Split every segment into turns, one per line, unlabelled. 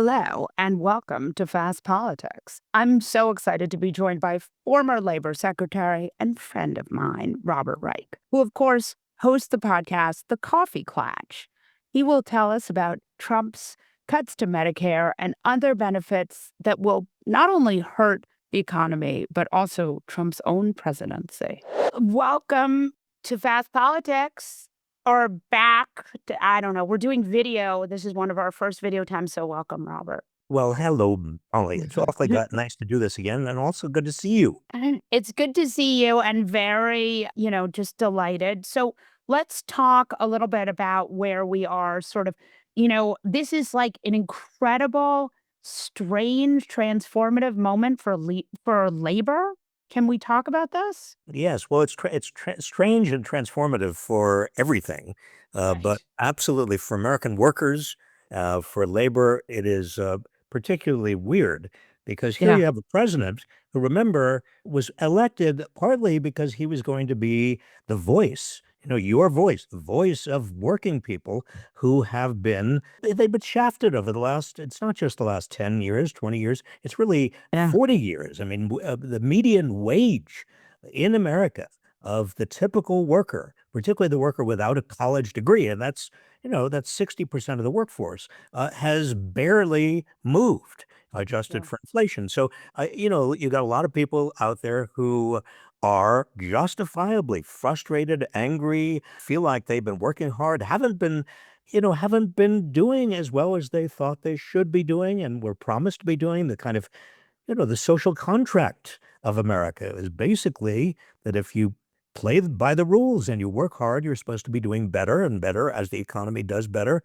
Hello and welcome to Fast Politics. I'm so excited to be joined by former Labor Secretary and friend of mine, Robert Reich, who, of course, hosts the podcast, The Coffee Klatch. He will tell us about Trump's cuts to Medicare and other benefits that will not only hurt the economy, but also Trump's own presidency. Welcome to Fast Politics. Or back to, I don't know, we're doing video. This is one of our first video times, so welcome, Robert.
Well, hello, Molly. It's awfully nice to do this again, and also good to see you.
It's good to see you and very, just delighted. So let's talk a little bit about where we are sort of, this is like an incredible, strange, transformative moment for labor. Can we talk about this?
Yes, well, it's strange and transformative for everything, but
Right.
absolutely for American workers, for labor, it is particularly weird because here
Yeah.
you have a president who, remember, was elected partly because he was going to be the voice, your voice, the voice of working people who have been, they've been shafted over the last, it's not just the last 10 years, 20 years, it's really
Yeah.
40 years. I mean, the median wage in America of the typical worker, particularly the worker without a college degree, and that's 60% of the workforce, has barely moved, adjusted
Yeah.
for inflation. So, you got a lot of people out there who are justifiably frustrated, angry, feel like they've been working hard, haven't been doing as well as they thought they should be doing and were promised to be doing. The kind of, the social contract of America is basically that if you play by the rules and you work hard, you're supposed to be doing better and better as the economy does better.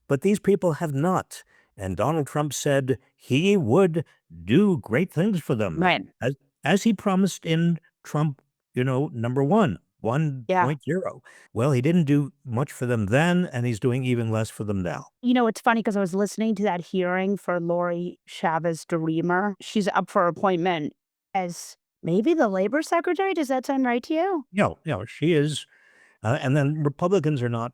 But these people have not. And Donald Trump said he would do great things for them,
Right.
as he promised in Trump, number one,
Yeah.
1.0. Well, he didn't do much for them then, and he's doing even less for them now.
It's funny because I was listening to that hearing for Lori Chavez DeRemer. She's up for appointment as maybe the labor secretary. Does that sound right to you?
She is. And then Republicans are not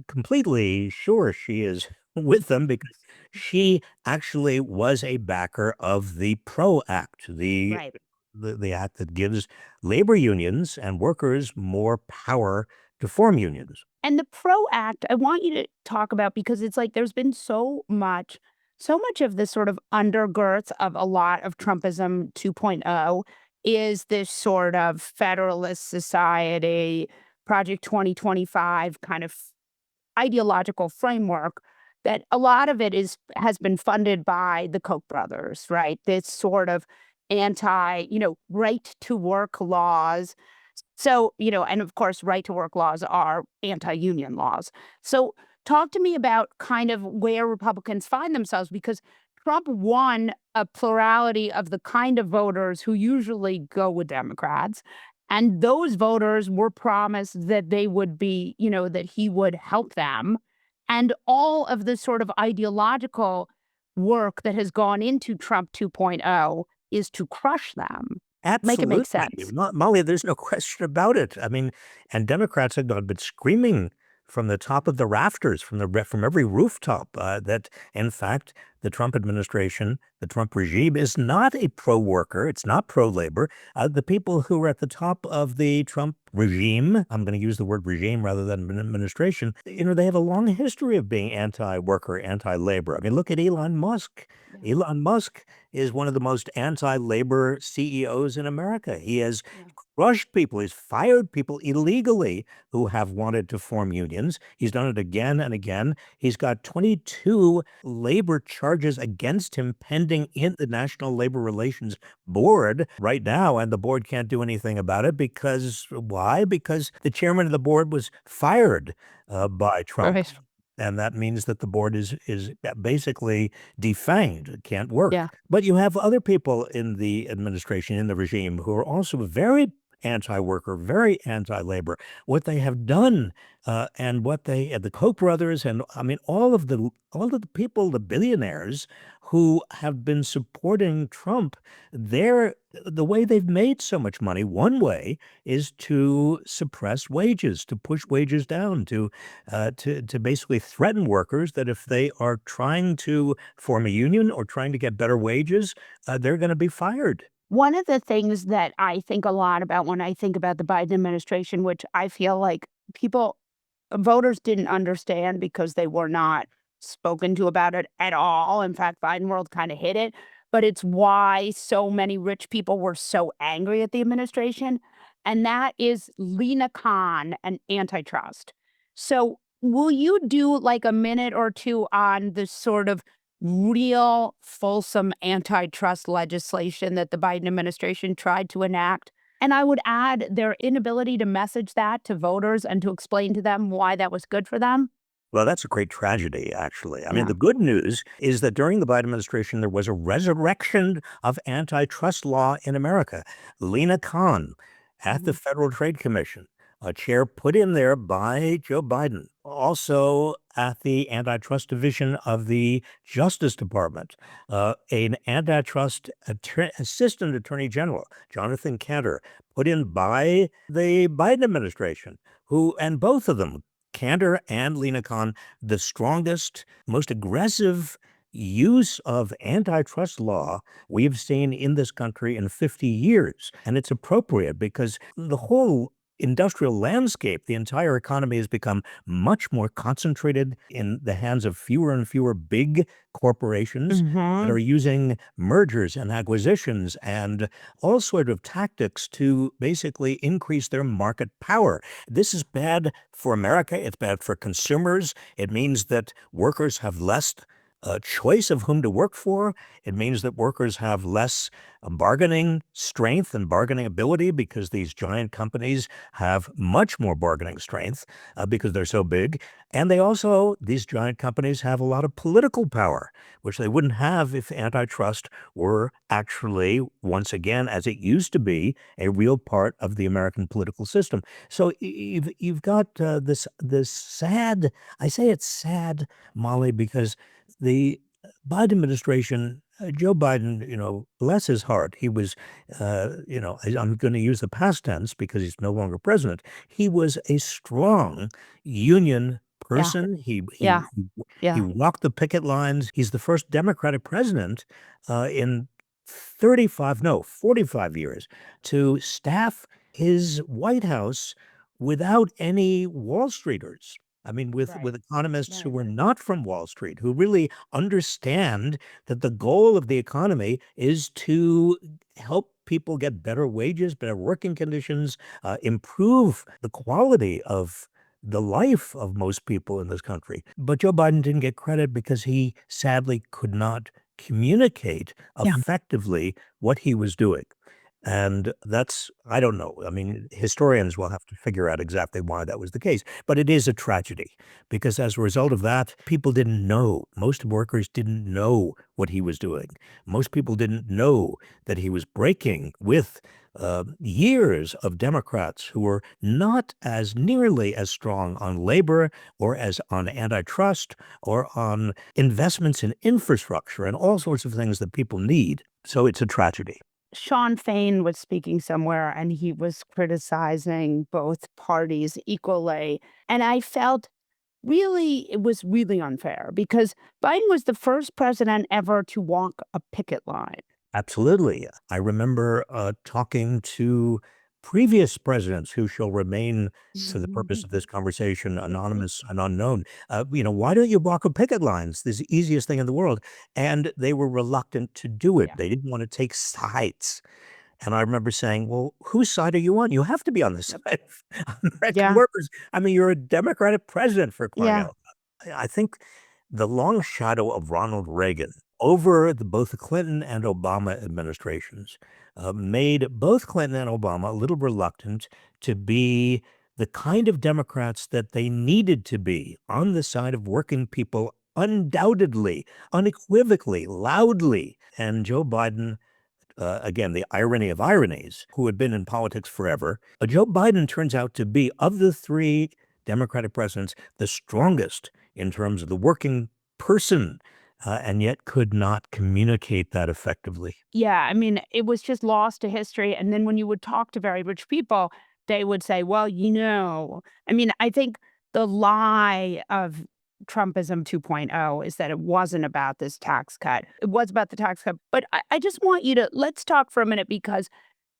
completely sure she is with them because she actually was a backer of the PRO Act,
Right.
the act that gives labor unions and workers more power to form unions.
And the PRO Act, I want you to talk about because it's like there's been so much of this sort of undergirth of a lot of Trumpism 2.0 is this sort of Federalist Society, Project 2025 kind of ideological framework that a lot of it has been funded by the Koch brothers, right? This sort of right to work laws. So, and of course, right to work laws are anti-union laws. So talk to me about kind of where Republicans find themselves because Trump won a plurality of the kind of voters who usually go with Democrats. And those voters were promised that they would be, that he would help them. And all of this sort of ideological work that has gone into Trump 2.0 is to crush them. Make it make
Absolutely.
sense.
Molly, there's no question about it. I mean, and Democrats have been screaming from the top of the rafters, from every rooftop, that in fact the Trump administration, the Trump regime, is not a pro-worker. It's not pro-labor. The people who are at the top of the Trump regime, I'm going to use the word regime rather than administration, they have a long history of being anti-worker, anti-labor. I mean, look at Elon Musk.
Yeah.
Elon Musk is one of the most anti-labor CEOs in America. He has
Yeah.
crushed people. He's fired people illegally who have wanted to form unions. He's done it again and again. He's got 22 labor charges against him pending in the National Labor Relations Board right now, and the board can't do anything about it because why? Because the chairman of the board was fired by Trump.
Right.
And that means that the board is basically defanged. It can't work.
Yeah.
But you have other people in the administration, in the regime, who are also very anti-worker, very anti-labor. What they have done, and what the Koch brothers, and I mean all of the people, the billionaires who have been supporting Trump, they're the way they've made so much money. One way is to suppress wages, to push wages down, to basically threaten workers that if they are trying to form a union or trying to get better wages, they're going to be fired.
One of the things that I think a lot about when I think about the Biden administration, which I feel like people voters didn't understand because they were not spoken to about it at all. In fact, Biden world kind of hid it, but it's why so many rich people were so angry at the administration. And that is Lena Khan and antitrust. So, will you do like a minute or two on the sort of real fulsome antitrust legislation that the Biden administration tried to enact? And I would add their inability to message that to voters and to explain to them why that was good for them.
Well, that's a great tragedy, actually. I mean,
Yeah.
the good news is that during the Biden administration, there was a resurrection of antitrust law in America. Lena Khan at the
Mhm.
Federal Trade Commission, a chair put in there by Joe Biden, also at the Antitrust Division of the Justice Department, an antitrust assistant attorney general, Jonathan Cantor, put in by the Biden administration, and both of them, Cantor and Lena Khan, the strongest, most aggressive use of antitrust law we've seen in this country in 50 years. And it's appropriate because the whole industrial landscape, the entire economy has become much more concentrated in the hands of fewer and fewer big corporations that are
Mhm.
using mergers and acquisitions and all sort of tactics to basically increase their market power. This is bad for America. It's bad for consumers. It means that workers have less choice of whom to work for. It means that workers have less bargaining strength and bargaining ability because these giant companies have much more bargaining strength because they're so big. And these giant companies have a lot of political power, which they wouldn't have if antitrust were actually, once again, as it used to be, a real part of the American political system. So you've got this sad. I say it's sad, Molly, because the Biden administration, Joe Biden, bless his heart, he was, I'm going to use the past tense because he's no longer president. He was a strong union
Yeah.
person. He he
Yeah.
he
Yeah.
walked the picket lines. He's the first Democratic president in 35, no, 45 years to staff his White House without any Wall Streeters. I mean, with
Right.
economists who
Right.
were not from Wall Street, who really understand that the goal of the economy is to help people get better wages, better working conditions, improve the quality of the life of most people in this country. But Joe Biden didn't get credit because he sadly could not communicate
Yeah.
effectively what he was doing. And that's, I don't know. I mean, historians will have to figure out exactly why that was the case. But it is a tragedy because as a result of that, people didn't know. Most workers didn't know what he was doing. Most people didn't know that he was breaking with years of Democrats who were not as nearly as strong on labor or as on antitrust or on investments in infrastructure and all sorts of things that people need. So it's a tragedy.
Sean Fain was speaking somewhere and he was criticizing both parties equally. And I felt really, it was really unfair because Biden was the first president ever to walk a picket line.
Absolutely. I remember talking to previous presidents who shall remain, for the purpose of this conversation, anonymous and unknown. Why don't you walk a picket lines? This is the easiest thing in the world. And they were reluctant to do it.
Yeah.
They didn't want to take sides. And I remember saying, well, whose side are you on? You have to be on the side of American
Yeah.
workers. I mean, you're a Democratic president for crying
Yeah.
out loud. I think the long shadow of Ronald Reagan over both the Clinton and Obama administrations made both Clinton and Obama a little reluctant to be the kind of Democrats that they needed to be on the side of working people, undoubtedly, unequivocally, loudly. And Joe Biden again, the irony of ironies, who had been in politics forever. Joe Biden turns out to be, of the three Democratic presidents, the strongest in terms of the working person, and yet could not communicate that effectively.
Yeah, I mean, it was just lost to history, and then when you would talk to very rich people, they would say, "Well, I mean, I think the lie of Trumpism 2.0 is that it wasn't about this tax cut. It was about the tax cut, but I just want you to let's talk for a minute because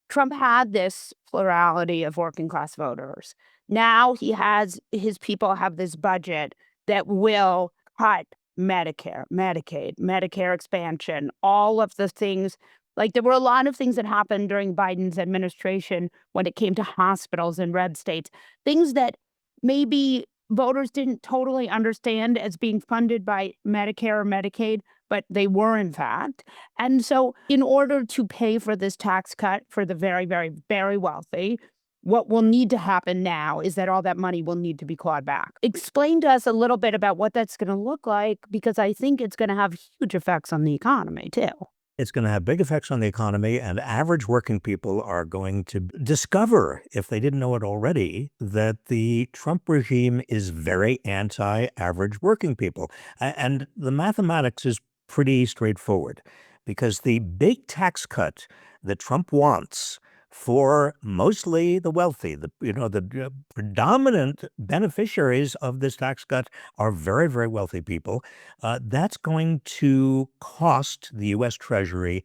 Trump had this plurality of working class voters. Now he has his people have this budget that will cut Medicare, Medicaid, Medicare expansion, all of the things. Like there were a lot of things that happened during Biden's administration when it came to hospitals in red states, things that maybe voters didn't totally understand as being funded by Medicare or Medicaid, but they were in fact. And so, in order to pay for this tax cut for the very, very, very wealthy, what will need to happen now is that all that money will need to be clawed back. Explain to us a little bit about what that's going to look like, because I think it's going to have huge effects on the economy too.
It's going to have big effects on the economy, and average working people are going to discover, if they didn't know it already, that the Trump regime is very anti-average working people. And the mathematics is pretty straightforward because the big tax cut that Trump wants for mostly the wealthy, the predominant beneficiaries of this tax cut are very, very wealthy people. That's going to cost the U.S. Treasury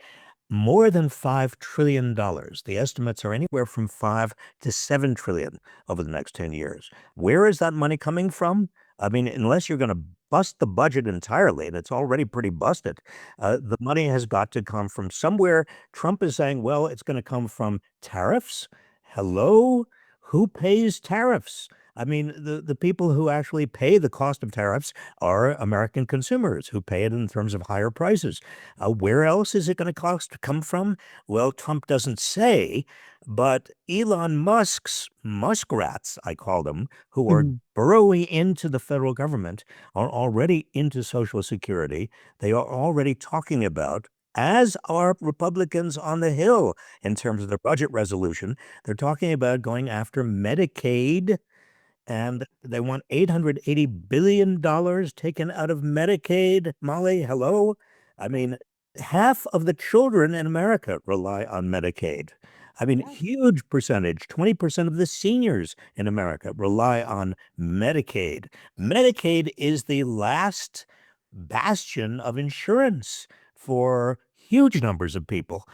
more than $5 trillion. The estimates are anywhere from 5 to 7 trillion over the next 10 years. Where is that money coming from? I mean, unless you're going to bust the budget entirely, and it's already pretty busted, the money has got to come from somewhere. Trump is saying, well, it's going to come from tariffs. Hello? Who pays tariffs? I mean, the people who actually pay the cost of tariffs are American consumers who pay it in terms of higher prices. Where else is it going to cost to come from? Well, Trump doesn't say, but Elon Musk's muskrats, I call them, who are
Mhm.
burrowing into the federal government, are already into Social Security. They are already talking about, as are Republicans on the Hill in terms of their budget resolution, they're talking about going after Medicaid, and they want $880 billion taken out of Medicaid. Molly, hello? I mean, half of the children in America rely on Medicaid. I mean,
Yeah.
huge percentage, 20% of the seniors in America rely on Medicaid. Medicaid is the last bastion of insurance for huge numbers of people.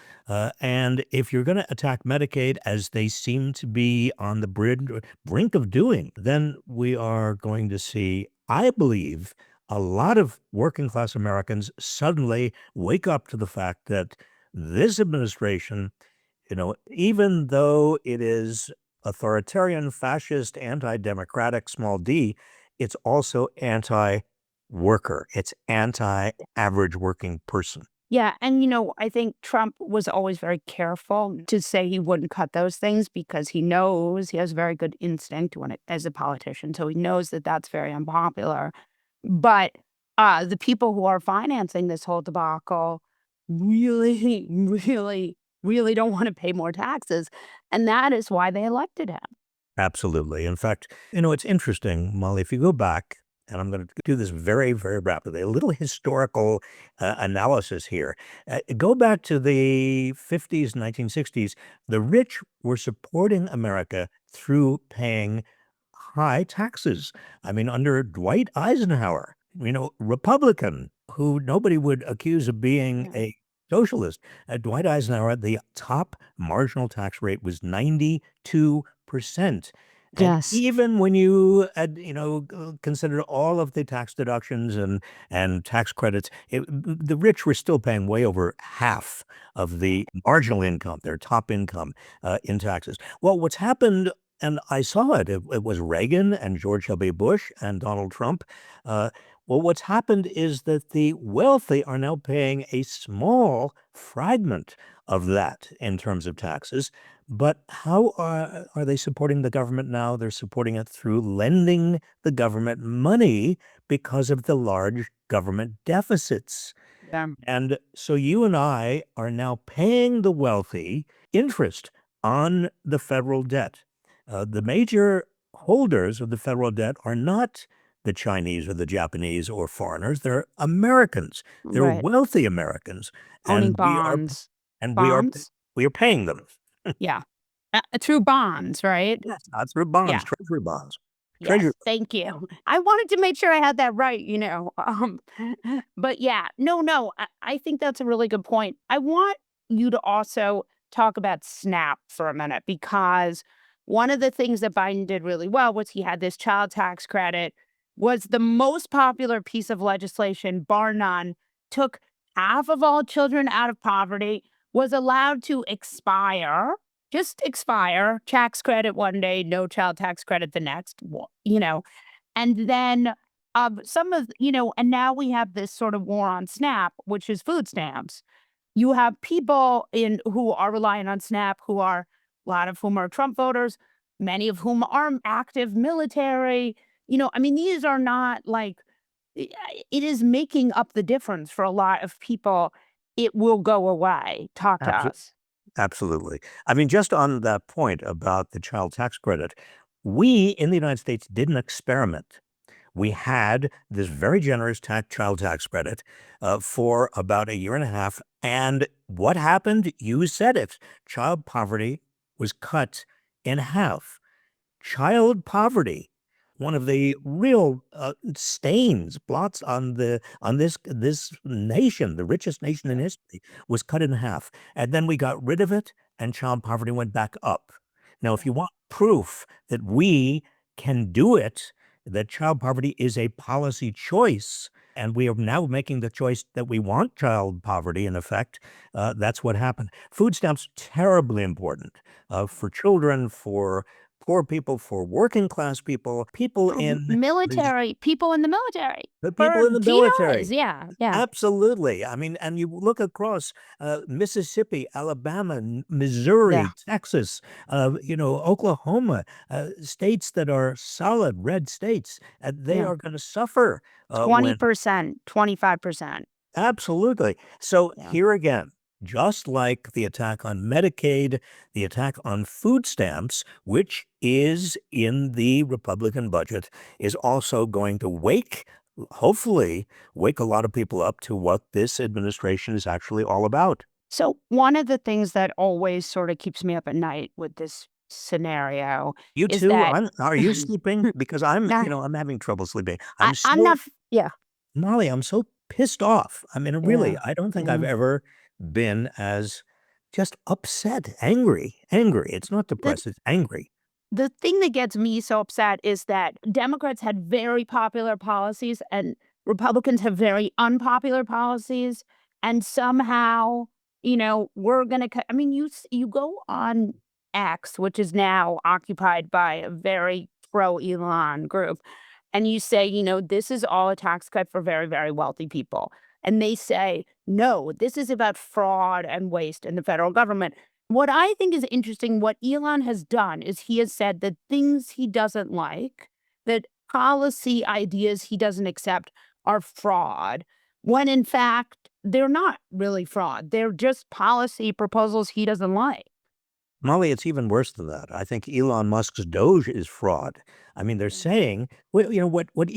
And if you're going to attack Medicaid, as they seem to be on the brink of doing, then we are going to see, I believe, a lot of working class Americans suddenly wake up to the fact that this administration, even though it is authoritarian, fascist, anti-democratic, small d, it's also anti-worker. It's anti-average working person.
Yeah, and I think Trump was always very careful to say he wouldn't cut those things because he knows he has very good instinct when as a politician, so he knows that that's very unpopular. But the people who are financing this whole debacle really, really, really don't want to pay more taxes, and that is why they elected him.
Absolutely. In fact, it's interesting, Molly, if you go back, and I'm going to do this very, very rapidly, a little historical analysis here. Go back to the 50s, 1960s. The rich were supporting America through paying high taxes. I mean, under Dwight Eisenhower, Republican, who nobody would accuse of being
Yeah.
a socialist. Dwight Eisenhower, the top marginal tax rate was 92%. And
Yes.
even when you consider all of the tax deductions and tax credits, the rich were still paying way over half of the marginal income, their top income, in taxes. Well, what's happened, and I saw it. It was Reagan and George W. Bush and Donald Trump. Uh, well, what's happened is that the wealthy are now paying a small fragment of that in terms of taxes. But how are they supporting the government now? They're supporting it through lending the government money because of the large government deficits.
Yeah.
And so you and I are now paying the wealthy interest on the federal debt. The major holders of the federal debt are not the Chinese or the Japanese or foreigners. They're Americans. They're
Right.
wealthy Americans,
Owning
and
bonds.
and we are
Bonds?
we are paying them.
Yeah. Through bonds, right?
Yes, not through bonds,
Yeah.
treasury bonds. Treasury.
Yes, thank you. I wanted to make sure I had that right, but yeah, no, I think that's a really good point. I want you to also talk about SNAP for a minute because one of the things that Biden did really well was he had this child tax credit, was the most popular piece of legislation, bar none, took half of all children out of poverty, was allowed to expire, just expire, tax credit one day, no child tax credit the next, and then and now we have this sort of war on SNAP, which is food stamps. You have people in who are relying on SNAP who are a lot of whom are Trump voters, many of whom are active military. I mean, these are not like it is making up the difference for a lot of people. It will go away. Talk to us.
Absolutely. I mean, just on that point about the child tax credit, we in the United States did an experiment. We had this very generous child tax credit for about a year and a half. And what happened? You said it. Child poverty was cut in half. Child poverty, one of the real stains, blots on this nation, the richest nation in history, was cut in half. And then we got rid of it, and child poverty went back up. Now, if you want proof that we can do it, that child poverty is a policy choice, and we are now making the choice that we want child poverty, in effect, that's what happened. Food stamps, terribly important for children, for poor people, for working class people, people
For
in these
military people in the military,
the
for
people in the
DIs.
military.
Yeah, yeah,
Absolutely. I mean, and you look across Mississippi, Alabama,
yeah.
Missouri, Texas, Oklahoma, states that are solid red states, and they
Yeah.
are going to suffer when
20%, 25%.
absolutely. So
Yeah.
here again, just like the attack on Medicaid, the attack on food stamps, which is in the Republican budget, is also going to hopefully, wake a lot of people up to what this administration is actually all about.
So one of the things that always sort of keeps me up at night with this scenario
You
is
too?
that
Are you sleeping? Because
nah,
I'm having trouble sleeping.
I'm not yeah,
Molly, I'm so pissed off. I mean, really,
yeah,
I don't think I've
yeah.
ever been as just upset, angry. It's not
The
depressed, it's angry.
the thing that gets me so upset is that Democrats had very popular policies and Republicans have very unpopular policies. And somehow, we're going to, I mean, you go on X, which is now occupied by a very pro Elon group, and you say, this is all a tax cut for very, very wealthy people. And they say, no, this is about fraud and waste in the federal government. What I think is interesting, what Elon has done is he has said that things he doesn't like, that policy ideas he doesn't accept are fraud, when in fact, they're not really fraud. They're just policy proposals he doesn't like.
Molly, it's even worse than that. I think Elon Musk's Doge is fraud. I mean, they're
Mm.
saying, well, what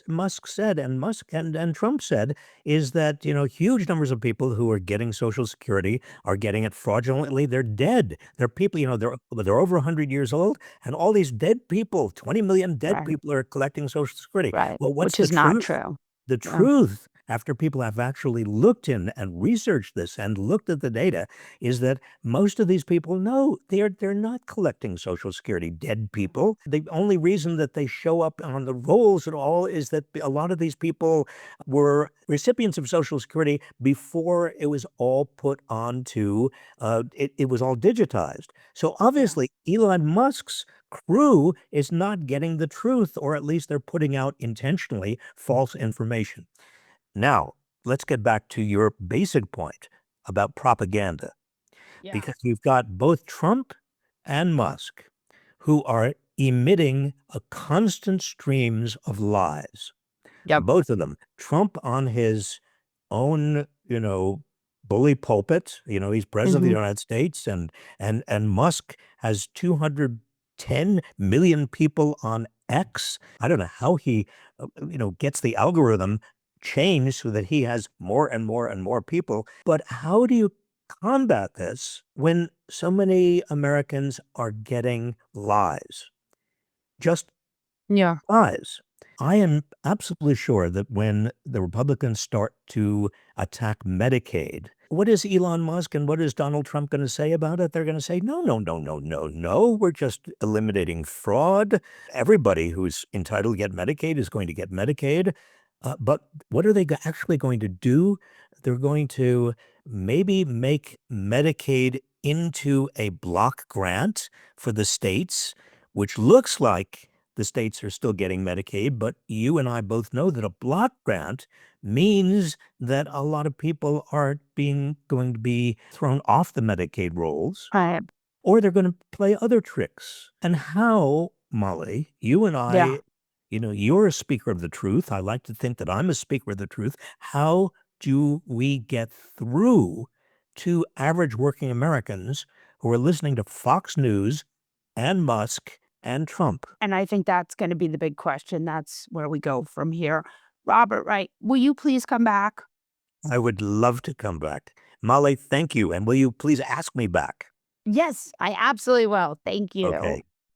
Musk said and and Trump said is that, huge numbers of people who are getting Social Security are getting it fraudulently. They're dead. They're people, they're over 100 years old, and all these dead people, 20 million dead
Right,
people are collecting Social Security.
right,
Well, what's
which
the
is not
truth?
true.
The
Yeah.
truth, after people have actually looked in and researched this and looked at the data, is that most of these people know they're not collecting Social Security. Dead people. The only reason that they show up on the rolls at all is that a lot of these people were recipients of Social Security before it was all put onto it was all digitized. So
Yeah.
obviously, Elon Musk's crew is not getting the truth, or at least they're putting out intentionally false information. Now, let's get back to your basic point about propaganda,
Yeah.
because you've got both Trump and Musk who are emitting a constant streams of lies.
Yep.
Both of them. Trump on his own, bully pulpit. He's president of the
Mhm.
United States, and Musk has 210 million people on X. I don't know how he, gets the algorithm changed so that he has more and more and more people. But how do you combat this when so many Americans are getting lies? Just
Yeah.
lies. I am absolutely sure that when the Republicans start to attack Medicaid, what is Elon Musk and what is Donald Trump going to say about it? They're going to say, no, no, no, no, no, no. We're just eliminating fraud. Everybody who's entitled to get Medicaid is going to get Medicaid. But what are they actually going to do? They're going to maybe make Medicaid into a block grant for the states, which looks like the states are still getting Medicaid, but you and I both know that a block grant means that a lot of people are going to be thrown off the Medicaid rolls,
Right.
or they're going to play other tricks. And how, Molly, you and
Yeah.
I, you're a speaker of the truth. I like to think that I'm a speaker of the truth. How do we get through to average working Americans who are listening to Fox News and Musk and Trump?
And I think that's gonna be the big question. That's where we go from here. Robert Wright, will you please come back?
I would love to come back. Molly, thank you. And will you please ask me back?
Yes, I absolutely will. Thank you.
Okay.